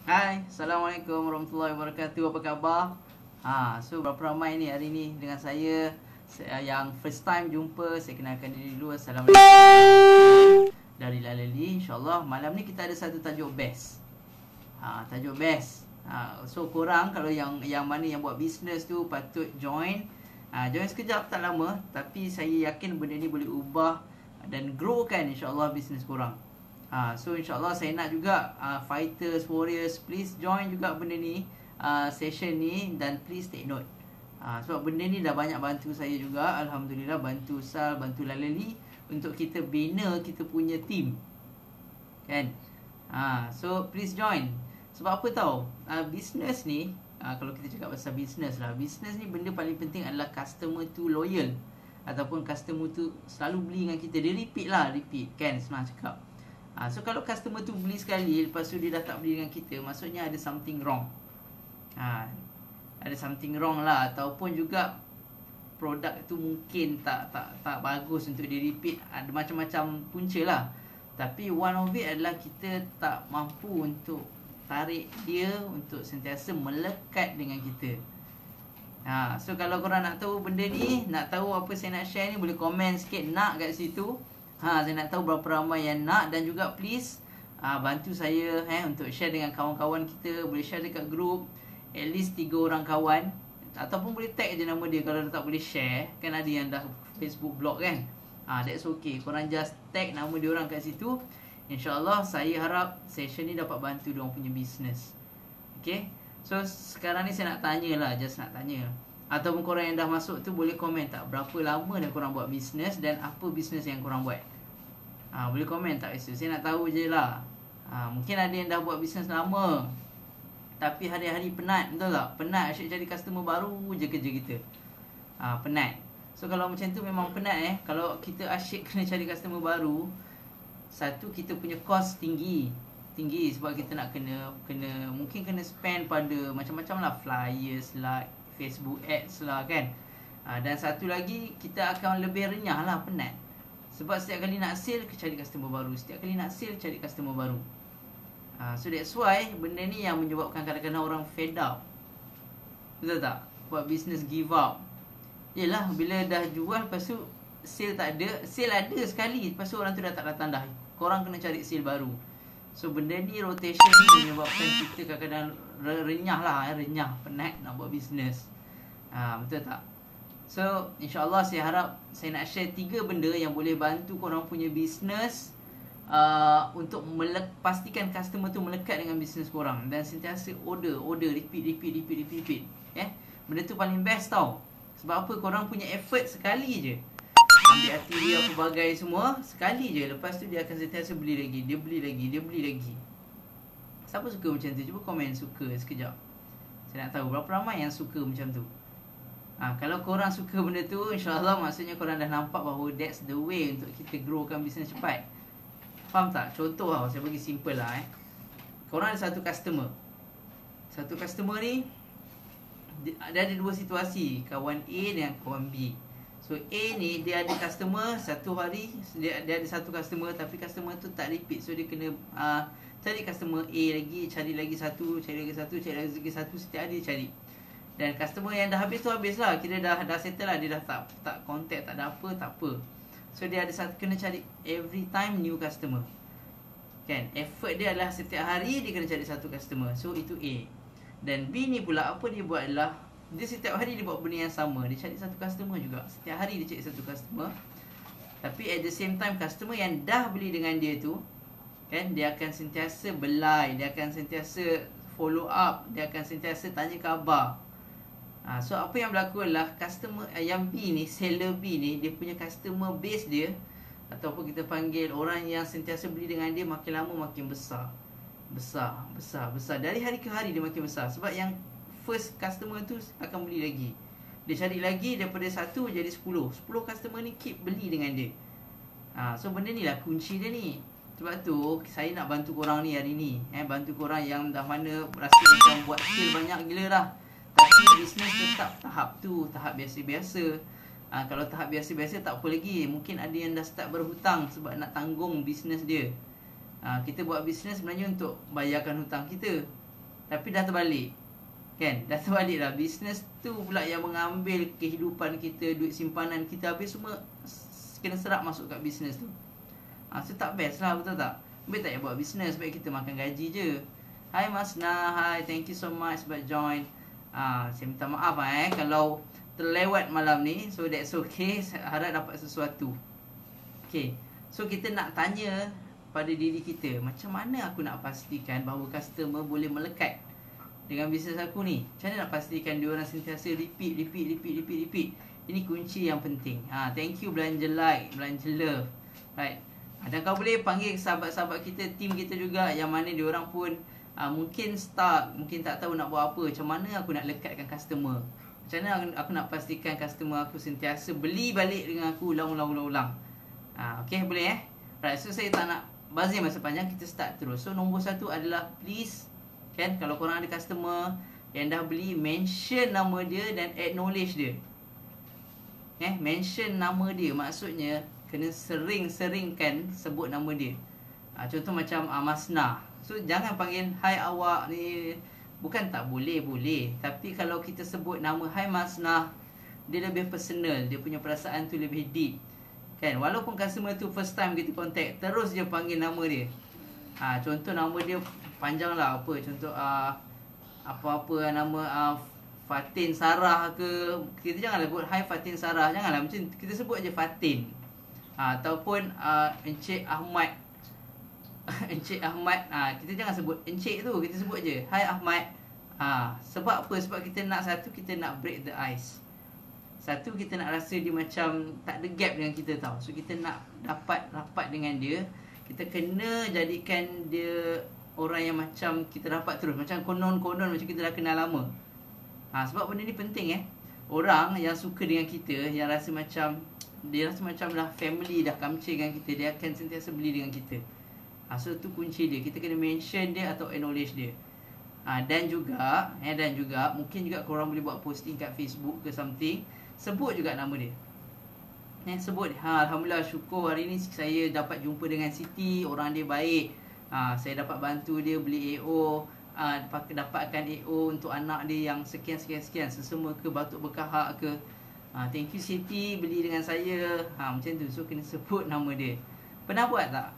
Hai, Assalamualaikum warahmatullahi wabarakatuh. Apa khabar? So berapa ramai ni hari ni dengan saya yang first time jumpa, saya kenalkan diri dulu. Assalamualaikum. Dari Lalali, insyaAllah malam ni kita ada satu tajuk best. Tajuk best. So korang kalau yang mana yang buat bisnes tu patut join. Join sekejap tak lama, tapi saya yakin benda ni boleh ubah dan growkan insyaAllah bisnes korang. So insyaAllah saya nak juga fighters, warriors, please join juga benda ni, session ni, dan please take note. Sebab benda ni dah banyak bantu saya juga. Alhamdulillah, bantu Sal, bantu Lalali untuk kita bina kita punya team, kan? So please join. Sebab apa tahu, business ni, kalau kita cakap pasal business lah, business ni benda paling penting adalah customer tu loyal, ataupun customer tu selalu beli dengan kita. Dia repeat, kan, senang cakap. So kalau customer tu beli sekali, lepas tu dia dah tak beli dengan kita, maksudnya ada something wrong. Ada something wrong lah. Ataupun juga produk tu mungkin tak bagus untuk di repeat. Ada macam-macam punca lah. Tapi one of it adalah kita tak mampu untuk tarik dia untuk sentiasa melekat dengan kita. So kalau korang nak tahu benda ni, nak tahu apa saya nak share ni, boleh komen sikit nak kat situ. Saya nak tahu berapa ramai yang nak. Dan juga please bantu saya untuk share dengan kawan-kawan kita. Boleh share dekat group, at least 3 orang kawan. Ataupun boleh tag je nama dia kalau dia tak boleh share. Kan ada yang dah Facebook block kan. That's okay. Korang just tag nama dia orang kat situ. InsyaAllah saya harap session ni dapat bantu diorang punya business. Okay. So sekarang ni saya nak tanya lah, just nak tanya. Ataupun korang yang dah masuk tu boleh komen tak, berapa lama dah korang buat bisnes dan apa bisnes yang korang buat. Boleh komen tak isu. Saya nak tahu je lah. Mungkin ada yang dah buat bisnes lama, tapi hari-hari penat, betul tak? Penat asyik cari customer baru je kerja kita. Penat. So kalau macam tu memang penat kalau kita asyik kena cari customer baru. Satu, kita punya cost tinggi sebab kita nak kena mungkin kena spend pada macam-macam lah, flyers lah, Facebook ads lah, kan. Dan satu lagi, kita akan lebih renyah lah, penat. Sebab setiap kali nak sale, cari customer baru. Setiap kali nak sale, cari customer baru. So that's why benda ni yang menyebabkan kadang-kadang orang fed up. Betul tak? Buat business give up. Yelah, bila dah jual, lepas tu sale tak ada. Sale ada sekali, lepas tu orang tu dah tak datang dah. Korang kena cari sale baru. So benda ni, rotation ni menyebabkan kita kadang-kadang renyah lah, renyah, penat nak buat bisnes. Betul tak? So insyaAllah saya harap saya nak share 3 benda yang boleh bantu korang punya bisnes, untuk pastikan customer tu melekat dengan bisnes korang. Dan sentiasa order, repeat. Benda tu paling best tau. Sebab apa? Korang punya effort sekali je, ambil hati dia apa bagai semua, sekali je. Lepas tu dia akan sentiasa beli lagi. Dia beli lagi. Siapa suka macam tu? Cuba komen suka sekejap. Saya nak tahu berapa ramai yang suka macam tu. Kalau korang suka benda tu, insyaAllah maksudnya korang dah nampak bahawa that's the way untuk kita growkan bisnes cepat. Faham tak? Contoh lah, saya bagi simple lah. Korang ada satu customer. Satu customer ni, ada 2 situasi, kawan A dan kawan B. So A ni dia ada customer, satu hari dia ada satu customer, tapi customer tu tak repeat. So dia kena cari customer A lagi, cari lagi satu, setiap hari dia cari. Dan customer yang dah habis tu habis lah, kira dah settle lah, dia dah tak contact, tak ada apa, tak apa. So dia ada satu, kena cari every time new customer, kan. Effort dia adalah setiap hari dia kena cari satu customer. So itu A. Dan B ni pula, apa dia buat adalah, dia setiap hari dia buat benda yang sama. Dia cari satu customer juga. Setiap hari dia cari satu customer. Tapi at the same time, customer yang dah beli dengan dia tu, kan, dia akan sentiasa belai, dia akan sentiasa follow up, dia akan sentiasa tanya khabar. So apa yang berlaku adalah customer yang B ni, seller B ni, dia punya customer base dia, ataupun kita panggil orang yang sentiasa beli dengan dia, makin lama makin besar. Dari hari ke hari dia makin besar. Sebab yang first customer tu akan beli lagi. Dia cari lagi, daripada 1 jadi 10 customer ni keep beli dengan dia. So benda ni lah kunci dia ni. Sebab tu saya nak bantu korang ni hari ni, bantu korang yang dah mana rasa macam buat skill banyak gila dah, tapi bisnes tetap tahap tu, tahap biasa-biasa. Kalau tahap biasa-biasa tak apa lagi. Mungkin ada yang dah start berhutang sebab nak tanggung bisnes dia. Kita buat bisnes sebenarnya untuk bayarkan hutang kita. Tapi dah terbalik. Kan? Dah terbalik dah. Business tu pula yang mengambil kehidupan kita, duit simpanan kita habis semua kena serap masuk kat business tu. So tak best lah, betul tak? Baik tak payah buat business, baik kita makan gaji je. Hai Masna, hi, thank you so much sebab join. Saya minta maaf kalau terlewat malam ni. So that's okay, harap dapat sesuatu. Okay, so kita nak tanya pada diri kita, macam mana aku nak pastikan bahawa customer boleh melekat dengan bisnes aku ni? Macam mana nak pastikan dia orang sentiasa repeat. Ini kunci yang penting. Thank you belanja like, belanja love. Right. Dan kau boleh panggil sahabat-sahabat kita, team kita juga, yang mana dia orang pun mungkin stuck, mungkin tak tahu nak buat apa. Macam mana aku nak lekatkan customer? Macam mana aku nak pastikan customer aku sentiasa beli balik dengan aku ulang. Okay, boleh Right, so saya tak nak bazir masa panjang, kita start terus. So nombor 1 adalah please, kan, kalau korang ada customer yang dah beli, mention nama dia dan acknowledge dia. Mention nama dia, maksudnya kena sering-seringkan sebut nama dia. Contoh macam Masna. So jangan panggil hai awak ni. Bukan tak boleh, tapi kalau kita sebut nama hai Masna, dia lebih personal, dia punya perasaan tu lebih deep. Kan, walaupun customer tu first time kita contact, terus dia panggil nama dia. Contoh nama dia panjang lah, apa contoh apa-apa nama Fatin Sarah ke, kita janganlah sebut hai Fatin Sarah, janganlah, macam kita sebut je Fatin. Ataupun Encik Ahmad. Encik Ahmad, kita jangan sebut Encik tu, kita sebut je hai Ahmad. Sebab apa? Sebab kita nak kita nak break the ice. Kita nak rasa dia macam tak ada gap dengan kita tau. So kita nak dapat rapat dengan dia, kita kena jadikan dia orang yang macam kita rapat terus, macam konon-konon macam kita dah kenal lama. Sebab benda ni penting Orang yang suka dengan kita, yang rasa macam dia rasa macam dah family, dah kamcil dengan kita, dia akan sentiasa beli dengan kita. So tu kunci dia, kita kena mention dia atau acknowledge dia. Dan juga mungkin juga korang boleh buat posting kat Facebook ke something, sebut juga nama dia. Sebut, alhamdulillah, syukur hari ni saya dapat jumpa dengan Siti, orang dia baik. Saya dapat bantu dia beli AO, dapatkan AO untuk anak dia yang sekian, sesama ke batuk berkahak ke. Thank you Siti, beli dengan saya. Macam tu. So kena sebut nama dia. Pernah buat tak?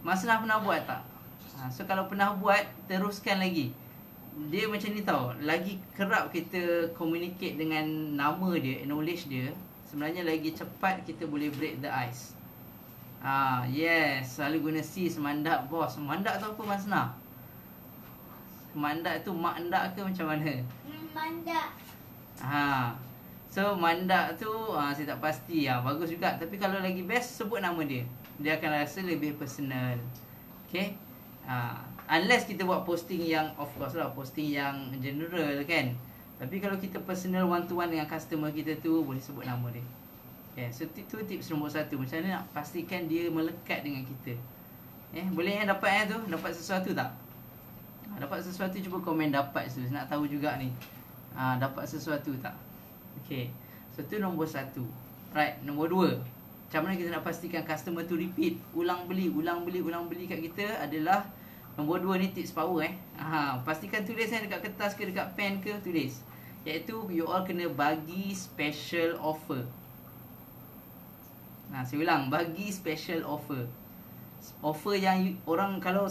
Masnah pernah buat tak? So kalau pernah buat, teruskan lagi. Dia macam ni tau, lagi kerap kita communicate dengan nama dia, acknowledge dia, sebenarnya lagi cepat kita boleh break the ice. Yes, selalu guna C, semandak bos. Semandak tu apa Masnah? Semandak tu mak-endak ke macam mana? Mandak. So mandak tu saya tak pasti. Bagus juga. Tapi kalau lagi best, sebut nama dia. Dia akan rasa lebih personal. Okay. Unless kita buat posting yang, of course lah, posting yang general kan. Tapi kalau kita personal one to one dengan customer kita tu, boleh sebut nama dia. Okay. So tu tips nombor 1. Macam mana nak pastikan dia melekat dengan kita. Boleh dapat tu? Dapat sesuatu tak? Dapat sesuatu, cuba komen dapat tu. Nak tahu juga ni. Dapat sesuatu tak? Okay. So tu nombor 1. Right. Nombor 2, macam mana kita nak pastikan customer tu repeat, ulang beli kat kita adalah nombor 2 ni tips power pastikan tulis dekat kertas ke dekat pen ke, tulis. Iaitu you all kena bagi special offer. Saya ulang, bagi special offer. Offer yang orang, kalau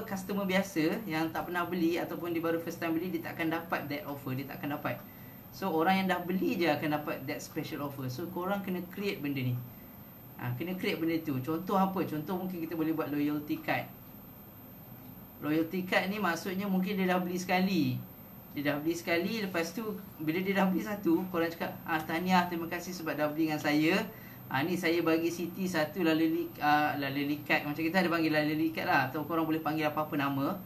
customer biasa yang tak pernah beli ataupun dia baru first time beli, dia tak akan dapat that offer, dia tak akan dapat. So orang yang dah beli je akan dapat that special offer. So korang kena create benda ni. Kena create benda tu. Contoh apa? Contoh mungkin kita boleh buat loyalty card. Loyalty card ni maksudnya mungkin dia dah beli sekali. Lepas tu bila dia dah beli satu, korang cakap, tahniah, terima kasih sebab dah beli dengan saya. Ni saya bagi Siti satu laleli card. Macam kita ada panggil laleli card lah, atau korang boleh panggil apa-apa nama.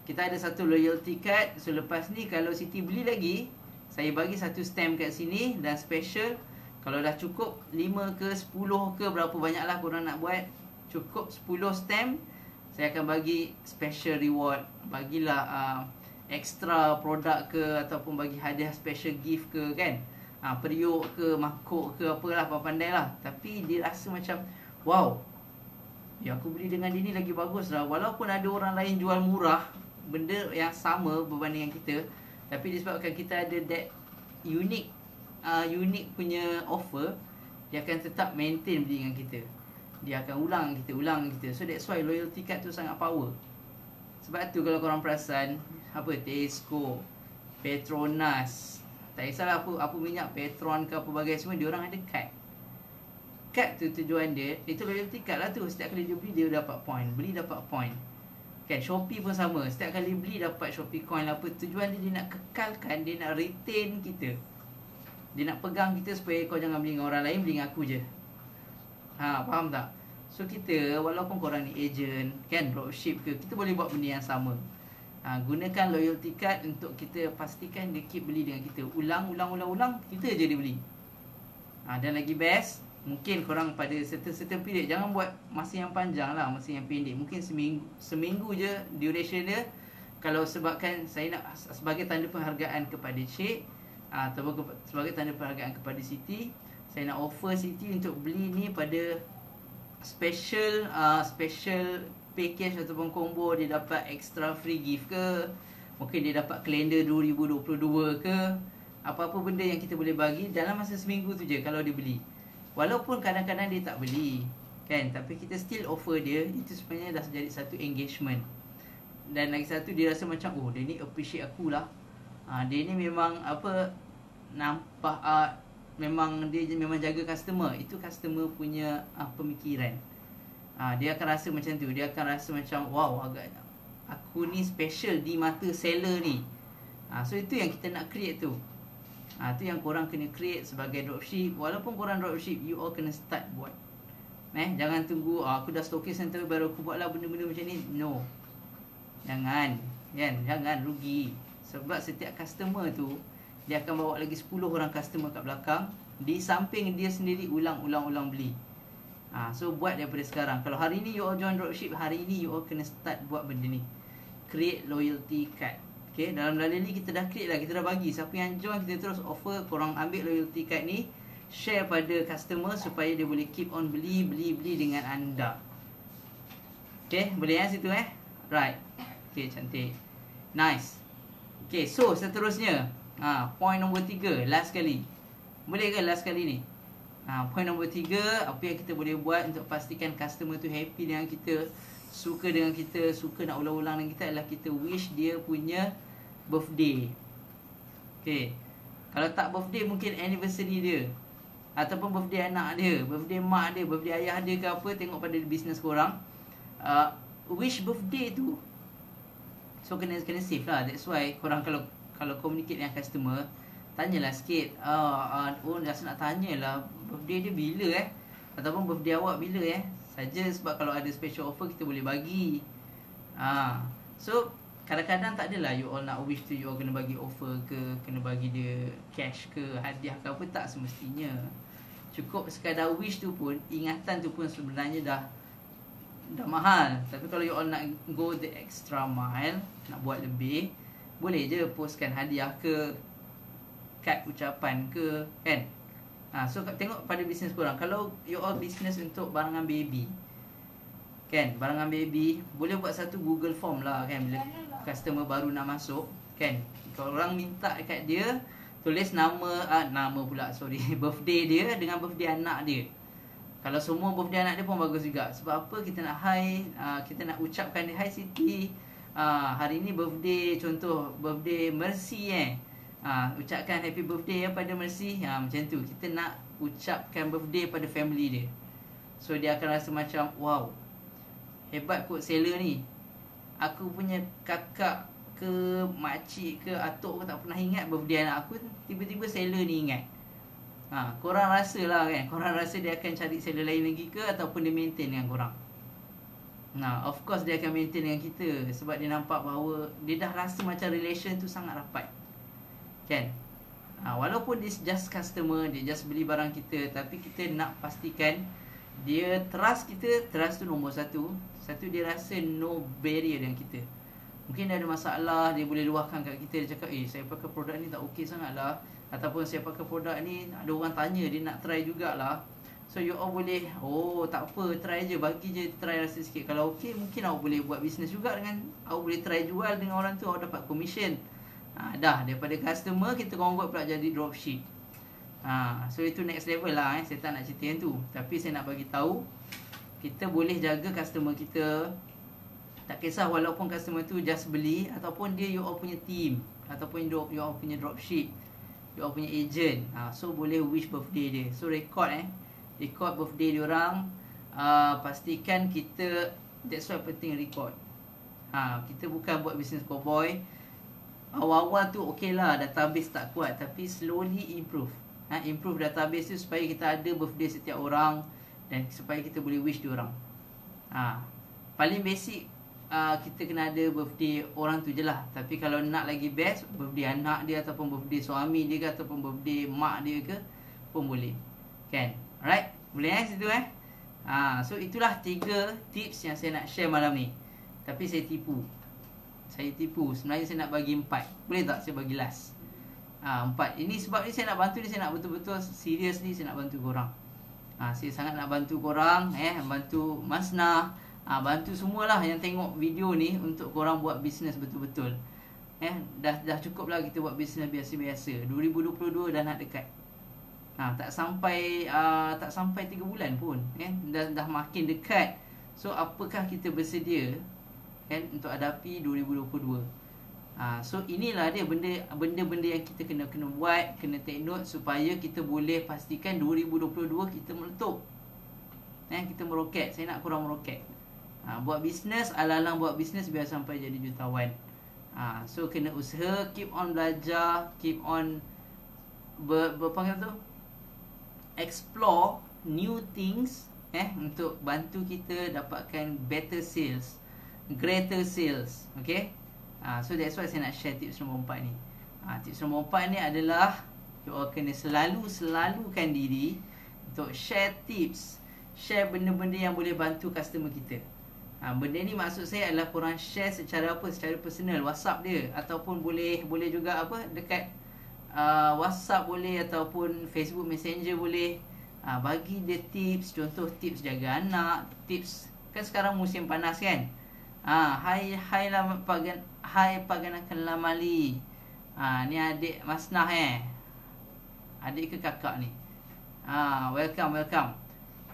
Kita ada satu loyalty card. So lepas ni kalau Siti beli lagi, saya bagi satu stamp kat sini. Dan special, kalau dah cukup 5 ke 10 ke berapa banyak lah korang nak buat, cukup 10 stamp, saya akan bagi special reward. Bagilah extra produk ke, ataupun bagi hadiah special gift ke kan. Periuk ke, makuk ke, apalah, pandai lah. Tapi dia rasa macam, wow, aku beli dengan dia ni lagi bagus lah. Walaupun ada orang lain jual murah, benda yang sama berbanding dengan kita, tapi disebabkan kita ada that unique punya offer, dia akan tetap maintain beli dengan kita. Dia akan ulang kita. So that's why loyalty card tu sangat power. Sebab tu kalau korang perasan, Tesco, Petronas, tak kisahlah apa minyak, Petron ke apa bagai semua, dia orang ada kad. Kad tu tujuan dia, itu loyalty card lah tu. Setiap kali dia beli, dia dapat point. Beli dapat point. Kan, Shopee pun sama. Setiap kali beli dapat Shopee coin lah apa. Tujuan dia nak kekalkan, dia nak retain kita. Dia nak pegang kita supaya kau jangan beli dengan orang lain, beli dengan aku je. Faham tak? So kita, walaupun korang ni agent, kan, dropship ke, kita boleh buat benda yang sama. Gunakan loyalty card untuk kita pastikan dia keep beli dengan kita. Ulang, kita je dia beli. Dan lagi best, mungkin korang pada certain period, jangan buat masa yang panjang lah, masa yang pendek. Mungkin seminggu je duration dia. Kalau sebabkan saya nak sebagai tanda penghargaan kepada Cik, atau sebagai tanda penghargaan kepada Siti, saya nak offer Siti untuk beli ni pada special package ataupun combo. Dia dapat extra free gift ke, mungkin dia dapat kalender 2022 ke, apa-apa benda yang kita boleh bagi dalam masa seminggu tu je kalau dia beli. Walaupun kadang-kadang dia tak beli, kan, tapi kita still offer dia. Itu sebenarnya dah jadi satu engagement. Dan lagi satu, dia rasa macam, oh, dia ni appreciate aku lah. Dia ni memang nampak, memang dia memang jaga customer. Itu customer punya pemikiran. Dia akan rasa macam tu. Dia akan rasa macam, wow, agak aku ni special di mata seller ni. So itu yang kita nak create tu. Itu yang korang kena create sebagai dropship. Walaupun korang dropship, you all kena start buat. Jangan tunggu aku dah stokis center baru aku buat lah benda-benda macam ni. No, jangan, kan? Jangan rugi. Sebab setiap customer tu, dia akan bawa lagi 10 orang customer kat belakang. Di samping dia sendiri ulang beli. So buat daripada sekarang. Kalau hari ni you all join dropship, hari ni you all kena start buat benda ni. Create loyalty card. Okay, dalam lalu ni kita dah create lah, kita dah bagi. Siapa yang join, kita terus offer, korang ambil loyalty card ni, share pada customer supaya dia boleh keep on beli dengan anda. Okay, boleh situ right. Okay, cantik, nice. Okay, so seterusnya, point nombor 3, last kali. Boleh ke last kali ni? Point nombor 3, apa yang kita boleh buat untuk pastikan customer tu happy dengan kita, suka dengan kita, suka nak ulang-ulang dengan kita, adalah kita wish dia punya birthday. Okay, kalau tak birthday, mungkin anniversary dia, ataupun birthday anak dia, birthday mak dia, birthday ayah dia ke apa. Tengok pada business korang. Wish birthday tu, so kena save lah. That's why korang kalau communicate dengan customer, tanyalah sikit. Rasa nak tanyalah birthday dia bila ataupun birthday awak bila saja. Sebab kalau ada special offer, kita boleh bagi. So kadang-kadang tak adalah you all nak wish tu, you all kena bagi offer ke, kena bagi dia cash ke, hadiah ke apa. Tak semestinya. Cukup sekadar wish tu pun, ingatan tu pun sebenarnya dah mahal. Tapi kalau you all nak go the extra mile, nak buat lebih, boleh je postkan hadiah ke, kad ucapan ke, kan. So tengok pada bisnes korang. Kalau you all business untuk barangan baby, kan, barangan baby, boleh buat satu Google Form lah, kan. Bila customer baru nak masuk, kan, korang minta dekat dia tulis birthday dia dengan birthday anak dia. Kalau semua birthday anak dia pun bagus juga. Sebab apa? Kita nak kita nak ucapkan dia, hi Siti, hari ni birthday, contoh birthday Mercy ucapkan happy birthday pada Mercy. Macam tu. Kita nak ucapkan birthday pada family dia. So dia akan rasa macam, wow, hebat kot seller ni. Aku punya kakak ke makcik ke atuk ke tak pernah ingat birthday anak aku, tiba-tiba seller ni ingat. Korang rasa lah, kan, korang rasa dia akan cari seller lain lagi ke, ataupun dia maintain dengan korang? Of course dia akan maintain dengan kita. Sebab dia nampak bahawa dia dah rasa macam relation tu sangat rapat, kan. Walaupun dia just customer, dia just beli barang kita, tapi kita nak pastikan dia trust kita. Trust tu nombor satu. Dia rasa no barrier dengan kita. Mungkin dia ada masalah, dia boleh luahkan kat kita. Dia cakap, saya pakai produk ni tak okey sangat lah, ataupun saya pakai produk ni ada orang tanya, dia nak try jugalah. So you all boleh, oh tak apa, try je, bagi je try rasa sikit. Kalau okey, mungkin awak boleh buat bisnes juga dengan, awak boleh try jual dengan orang tu, awak dapat commission. Dah daripada customer kita convert pula jadi dropship. So itu next level lah. Saya tak nak cerita yang tu, tapi saya nak bagi tahu kita boleh jaga customer kita. Tak kisah walaupun customer tu just beli, ataupun dia you all punya team, ataupun you all punya dropship, you all punya agent. So boleh wish birthday dia. So record birthday diorang. Pastikan kita, that's why penting record. Kita bukan buat bisnes cowboy. Awal-awal tu okey lah, database tak kuat, tapi slowly improve. Improve database tu supaya kita ada birthday setiap orang, dan supaya kita boleh wish diorang. Paling basic, kita kena ada birthday orang tu je lah. Tapi kalau nak lagi best, birthday anak dia, ataupun birthday suami dia ke, ataupun birthday mak dia ke, pun boleh. Kan? Alright? Boleh situ so itulah 3 tips yang saya nak share malam ni. Tapi saya tipu. Sebenarnya saya nak bagi 4. Boleh tak saya bagi last? 4. Ini sebab ni saya nak bantu ni, saya nak betul-betul seriously saya nak bantu korang. Saya sangat nak bantu korang, bantu Masnah, bantu semualah yang tengok video ni untuk korang buat bisnes betul-betul. Dah cukup lah kita buat bisnes biasa-biasa. 2022 dah nak dekat. Tak sampai 3 bulan pun, dah makin dekat. So apakah kita bersedia untuk hadapi 2022? So inilah dia benda-benda yang kita kena buat, kena take note, supaya kita boleh pastikan 2022 kita meletup. Kita meroket. Saya nak korang meroket. Buat bisnes, alang-alang buat bisnes biar sampai jadi jutawan. So kena usaha, keep on belajar, keep on berpanggil tu, explore new things, untuk bantu kita dapatkan better sales, greater sales. Okay. So that's why saya nak share tips nombor 4 ni. Tips nombor 4 ni adalah you all kena selalukan diri untuk share tips, share benda-benda yang boleh bantu customer kita. Benda ni maksud saya adalah korang share secara personal, WhatsApp dia, ataupun boleh juga dekat WhatsApp boleh, ataupun Facebook Messenger boleh. Bagi dia tips, contoh tips jaga anak, tips, kan sekarang musim panas kan. Hai paganakan lamali. Ni adik Masnah adik ke kakak ni. Welcome.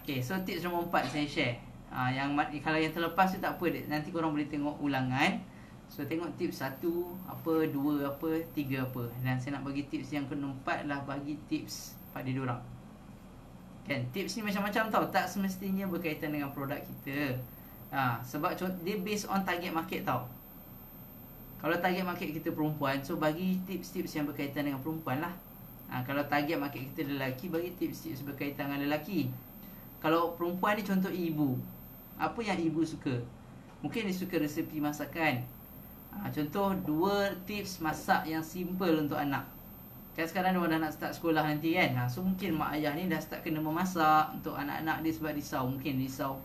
Okay, so tips nombor 4 saya share. Kalau yang terlepas tu tak apa, nanti korang boleh tengok ulangan. So tengok tips 1 apa, 2 apa, 3 apa. Dan saya nak bagi tips yang keempat lah, bagi tips pada diorang. Kan, tips ni macam-macam tau. Tak semestinya berkaitan dengan produk kita. Sebab dia based on target market tau. Kalau target market kita perempuan, so bagi tips-tips yang berkaitan dengan perempuan lah. Kalau target market kita lelaki, bagi tips-tips berkaitan dengan lelaki. Kalau perempuan ni contoh ibu, apa yang ibu suka? Mungkin dia suka resepi masakan. Contoh 2 tips masak yang simple untuk anak. Kan sekarang dia dah nak start sekolah nanti kan. So mungkin mak ayah ni dah start kena memasak untuk anak-anak dia, sebab mungkin risau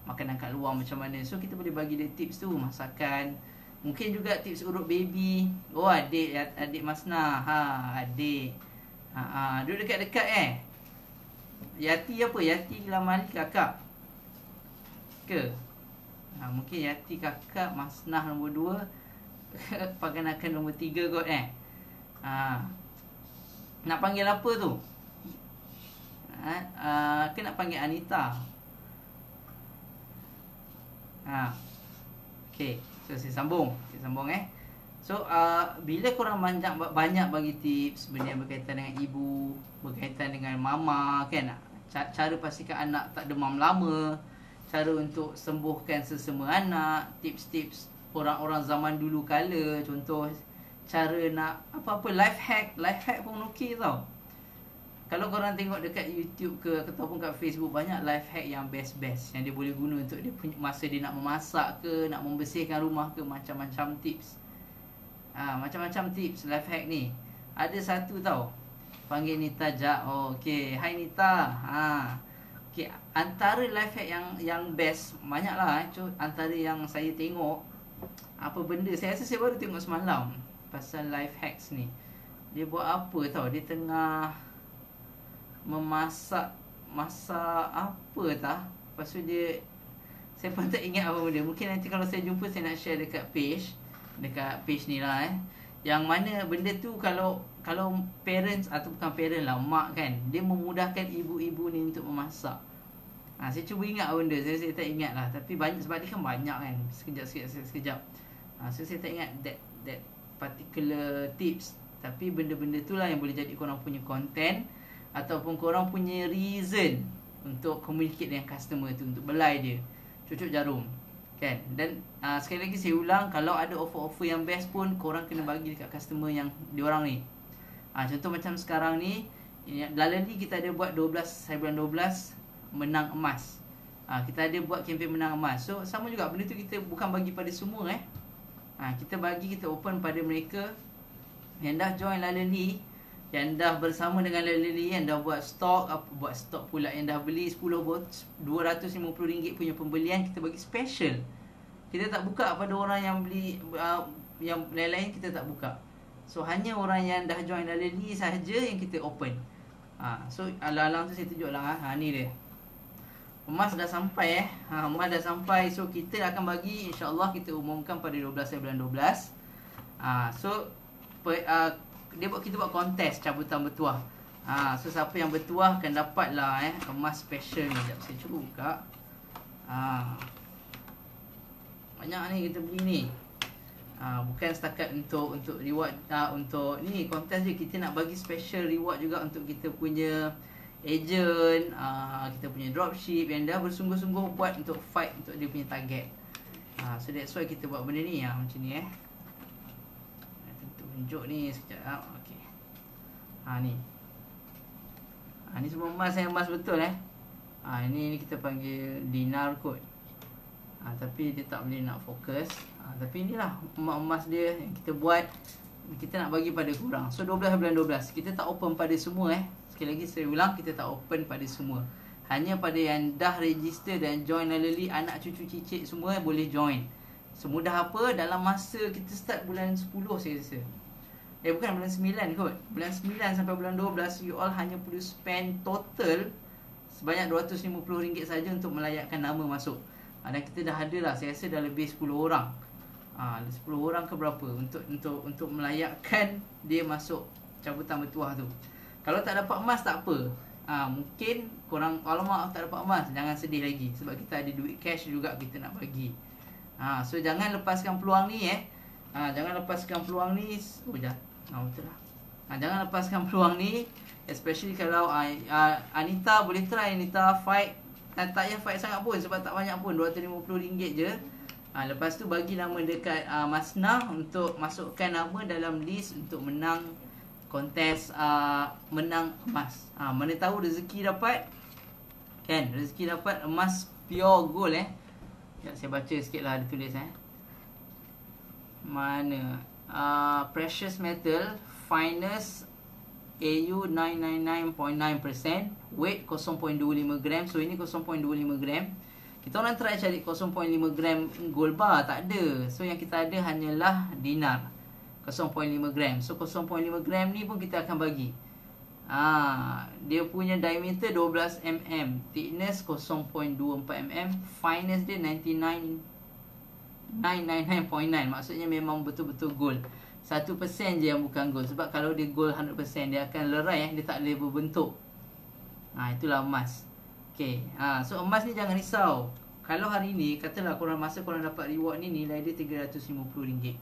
makanan kat luar macam mana. So kita boleh bagi dia tips tu, masakan. Mungkin juga tips urut baby. Oh adik Masnah, adik. Duduk dekat-dekat Yati apa? Yati lamali kakak ke? Mungkin Yati kakak, Masnah nombor 2, Paganakan nombor 3 kot nak panggil apa tu? Ke nak panggil Anita? Okay, so saya sambung. So bila korang banyak bagi tips, benda yang berkaitan dengan ibu, berkaitan dengan mama kan, cara pastikan anak tak demam lama, cara untuk sembuhkan sesama anak, tips-tips orang-orang zaman dulu kala, contoh cara nak apa-apa life hack pun okey tau. Kalau korang tengok dekat YouTube ke ataupun kat Facebook, banyak life hack yang best yang dia boleh guna untuk dia punya masa dia nak memasak ke, nak membersihkan rumah ke, macam-macam tips. Macam-macam tips life hack ni. Ada satu tau, panggil Nita Jack. Okey, hai Nita. Okey, antara life hack yang best banyaklah. Antara yang saya tengok, apa benda, saya rasa saya baru tengok semalam pasal life hacks ni. Dia buat apa tau, dia tengah memasak masak apa tah. Lepas tu dia, saya pun tak ingat apa benda. Mungkin nanti kalau saya jumpa, saya nak share dekat page ni lah yang mana benda tu kalau parents atau bukan parent lah, mak kan, dia memudahkan ibu-ibu ni untuk memasak. Saya cuba ingat benda, saya tak ingat lah. Tapi banyak, sebab dia kan banyak kan, sekejap. So saya tak ingat that particular tips. Tapi benda-benda tu lah yang boleh jadi korang punya content ataupun korang punya reason untuk communicate dengan customer tu, untuk belai dia, cucuk jarum kan. Dan sekali lagi saya ulang, kalau ada offer-offer yang best pun korang kena bagi dekat customer yang diorang ni. Contoh macam sekarang ni, Lalali kita ada buat 12 hari bulan 12 menang emas. Kita ada buat kempen menang emas. So sama juga benda tu, kita bukan bagi pada semua kita open pada mereka yang dah join Lalali, yang dah bersama dengan Lalali, yang dah buat stok pula, yang dah beli 10 RM250 punya pembelian, kita bagi special. Kita tak buka pada orang yang beli yang lain-lain, kita tak buka. So hanya orang yang dah join Lalali sahaja yang kita open. So alang-alang tu saya tunjuk lah. Ni dia, emas dah sampai emas dah sampai. So kita akan bagi, insyaAllah kita umumkan pada 12 hari bulan 12. So kita buat kontes cabutan bertuah. So siapa yang bertuah akan dapat lah emas special ni. Sekejap saya cuba buka. Banyak ni kita beli ni. Bukan setakat untuk reward, untuk ni kontes je. Kita nak bagi special reward juga untuk kita punya agent, kita punya dropship yang dah bersungguh-sungguh buat untuk fight untuk dia punya target. So that's why kita buat benda ni macam ni tunjuk ni sekejap. Okay. Ni semua emas yang emas betul ini kita panggil dinar kot. Tapi dia tak boleh nak fokus. Tapi inilah emas dia yang kita buat, kita nak bagi pada korang. So 12 bulan 12 kita tak open pada semua Sekali lagi saya ulang, kita tak open pada semua. Hanya pada yang dah register dan join Lalali, anak cucu cicit semua boleh join. Semudah apa, dalam masa kita start bulan 10 saya rasa. Bukan bulan 9 kot. Bulan 9 sampai bulan 12, you all hanya perlu spend total sebanyak RM250 saja untuk melayakkan nama masuk. Dan kita dah ada lah, saya rasa dah lebih 10 orang. 10 orang ke berapa untuk melayakkan dia masuk cabutan bertuah tu. Kalau tak dapat emas tak apa. Mungkin korang, kalau mak tak dapat emas, jangan sedih lagi, sebab kita ada duit cash juga kita nak bagi. So jangan lepaskan peluang ni jangan lepaskan peluang ni. Betul lah. Jangan lepaskan peluang ni, especially kalau Anita boleh try. Anita fight, tak payah fight sangat pun, sebab tak banyak pun, RM250 je. Lepas tu bagi nama dekat Masnah untuk masukkan nama dalam list untuk menang kontes menang emas. Mana tahu rezeki dapat kan, rezeki dapat emas pure gold. Saya baca sikit lah, ada tulis mana precious metal finest AU 999.9%, weight 0.25 gram. So ini 0.25 gram. Kita orang try cari 0.5 gram gold bar, tak ada. So yang kita ada hanyalah dinar 0.5 gram. So 0.5 gram ni pun kita akan bagi. Dia punya diameter 12 mm, thickness 0.24 mm, fineness dia 999.9, maksudnya memang betul-betul gold. 1% je yang bukan gold, sebab kalau dia gold 100% dia akan lerai, dia tak boleh berbentuk. Itulah emas. Okay. So emas ni jangan risau. Kalau hari ni katalah masa korang dapat reward ni, nilai dia RM350.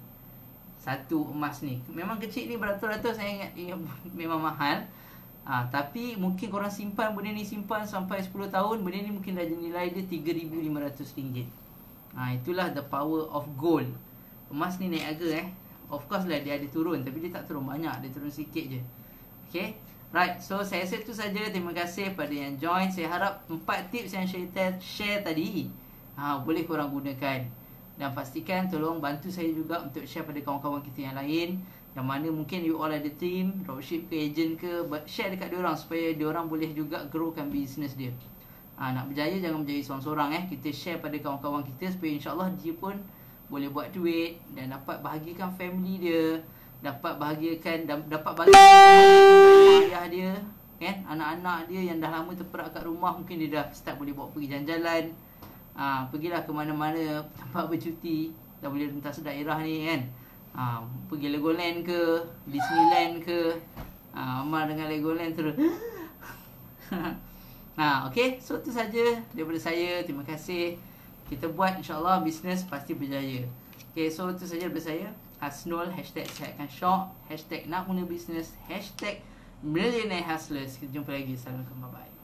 Satu emas ni memang kecil ni, beratus-ratus saya ingat memang mahal. Tapi mungkin korang simpan benda ni, simpan sampai 10 tahun, benda ni mungkin dah nilai dia RM3,500. Itulah the power of gold. Emas ni naik harga of course lah dia ada turun, tapi dia tak turun banyak, dia turun sikit je. Okay, right. So saya rasa itu saja. Terima kasih pada yang join. Saya harap 4 tips yang saya share tadi boleh korang gunakan. Dan pastikan tolong bantu saya juga untuk share pada kawan-kawan kita yang lain, yang mana mungkin you all ada team dropship ke, agent ke, share dekat diorang supaya diorang boleh juga growkan business dia. Nak berjaya jangan berjaya seorang-seorang. Kita share pada kawan-kawan kita supaya insyaAllah dia pun boleh buat duit dan dapat bahagikan family dia, dapat bahagiakan, dapat bahagikan ayah dia, kan, anak-anak dia yang dah lama terperak kat rumah, mungkin dia dah start boleh bawa pergi jalan-jalan. Pergilah ke mana-mana tempat bercuti, dah boleh rentas daerah ni kan. Pergi Legoland ke, Disneyland ke. Amal dengan Legoland terus. Okay, so tu saja daripada saya. Terima kasih. Kita buat, insyaAllah bisnes pasti berjaya. Okay, so tu saja daripada saya. Hasnul, #sihatkan Syok, #nak mula bisnes, #millionaire hustlers. Kita jumpa lagi. Assalamualaikum, bye-bye.